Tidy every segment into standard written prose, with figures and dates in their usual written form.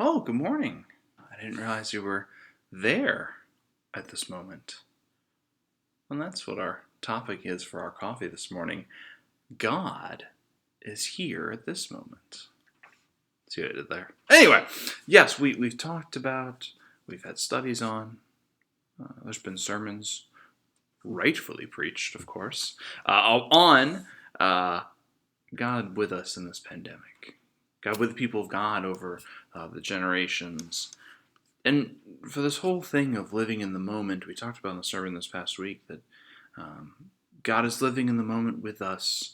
Oh, good morning. I didn't realize you were there at this moment. And that's what our topic is for our coffee this morning. God is here at this moment. See what I did there? Anyway, yes, we've talked about, we've had studies on, there's been sermons, rightfully preached, of course, on God with us in this pandemic. God with the people of God over the generations. And for this whole thing of living in the moment, we talked about in the sermon this past week that um, God is living in the moment with us.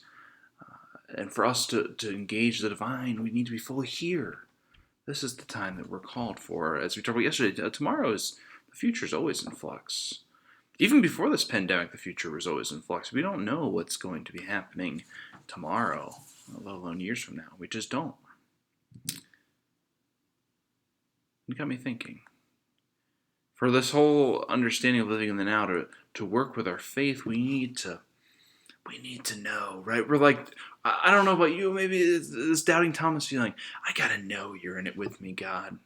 And for us to engage the divine, we need to be fully here. This is the time that we're called for. As we talked about yesterday, the future is always in flux. Even before this pandemic, the future was always in flux. We don't know what's going to be happening tomorrow, let alone years from now. We just don't. It got me thinking. For this whole understanding of living in the now to work with our faith, we need to know, right? We're like, I don't know about you, maybe it's this doubting Thomas feeling. I gotta know you're in it with me, God.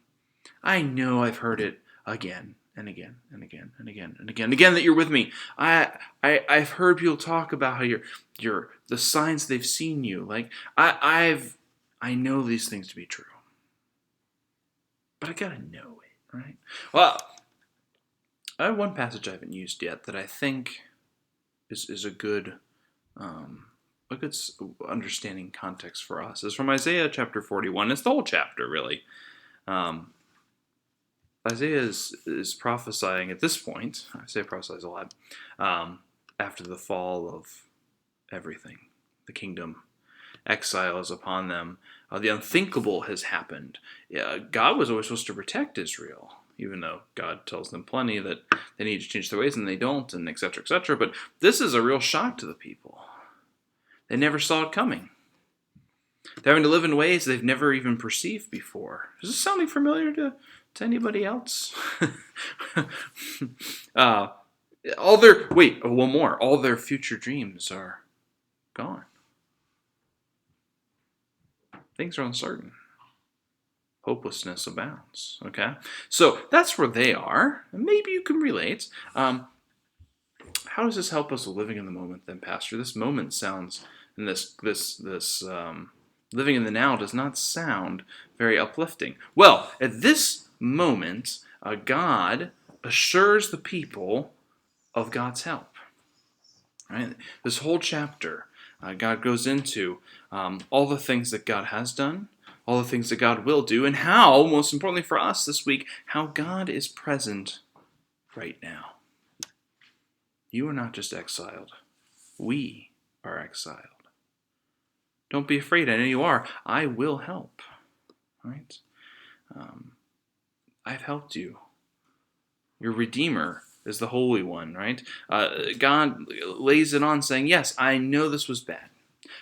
I know I've heard it again and again and again and again and again and again that you're with me. I've heard people talk about how you're the signs they've seen you. Like I know these things to be true, but I gotta know it, right? Well, I have one passage I haven't used yet that I think is a good understanding context for us. It's from Isaiah chapter 41. It's the whole chapter, really. Um, Isaiah is prophesying at this point. Isaiah prophesies a lot after the fall of everything, the kingdom. Exile is upon them. The unthinkable has happened. God was always supposed to protect Israel, even though God tells them plenty that they need to change their ways and they don't, and etc., etc. But this is a real shock to the people. They never saw it coming. They're having to live in ways they've never even perceived before. Is this sounding familiar to anybody else? One more. All their future dreams are gone. Things are uncertain. Hopelessness abounds. Okay, so that's where they are. Maybe you can relate. How does this help us living in the moment, then, Pastor? This moment sounds, and this living in the now does not sound very uplifting. Well, at this moment, God assures the people of God's help. Right? This whole chapter, God goes into all the things that God has done, all the things that God will do, and how, most importantly for us this week, how God is present right now. You are not just exiled. We are exiled. Don't be afraid. I know you are. I will help. Right? I've helped you. Your Redeemer is the Holy One, right? God lays it on saying, yes, I know this was bad.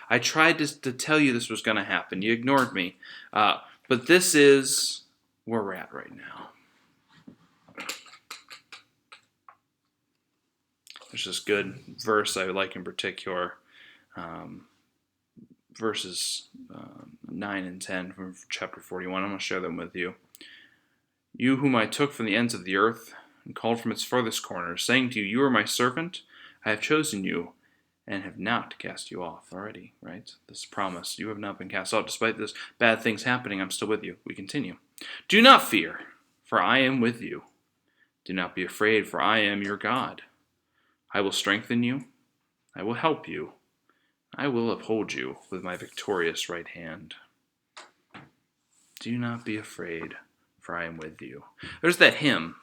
I tried to tell you this was going to happen. You ignored me. But this is where we're at right now. There's this good verse I like in particular, verses 9 and 10 from chapter 41. I'm going to share them with you. You whom I took from the ends of the earth and called from its furthest corners, saying to you, you are my servant, I have chosen you and have not cast you off already, right? This promise, you have not been cast off. Despite this bad things happening, I'm still with you. We continue. Do not fear, for I am with you. Do not be afraid, for I am your God. I will strengthen you. I will help you. I will uphold you with my victorious right hand. Do not be afraid, for I am with you. There's that hymn.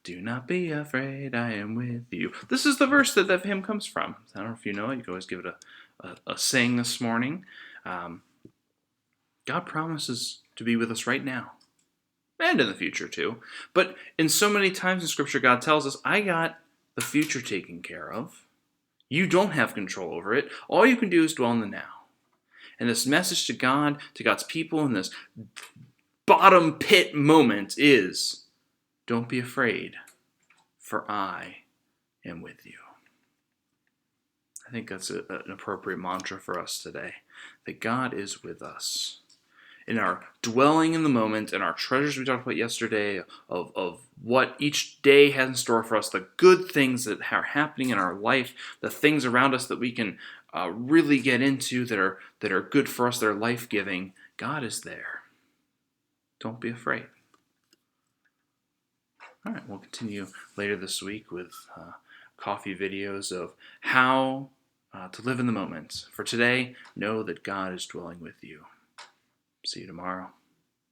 Do not be afraid, I am with you. This is the verse that hymn comes from. I don't know if you know it. You can always give it a sing this morning. God promises to be with us right now. And in the future, too. But in so many times in Scripture, God tells us, I got the future taken care of. You don't have control over it. All you can do is dwell in the now. And this message to God, to God's people in this bottom pit moment is, don't be afraid, for I am with you. I think that's an appropriate mantra for us today, that God is with us. in our dwelling in the moment and our treasures we talked about yesterday, of what each day has in store for us, the good things that are happening in our life, the things around us that we can really get into that are good for us, that are life-giving. God is there. Don't be afraid. All right, we'll continue later this week with coffee videos of how to live in the moment. For today, know that God is dwelling with you. See you tomorrow.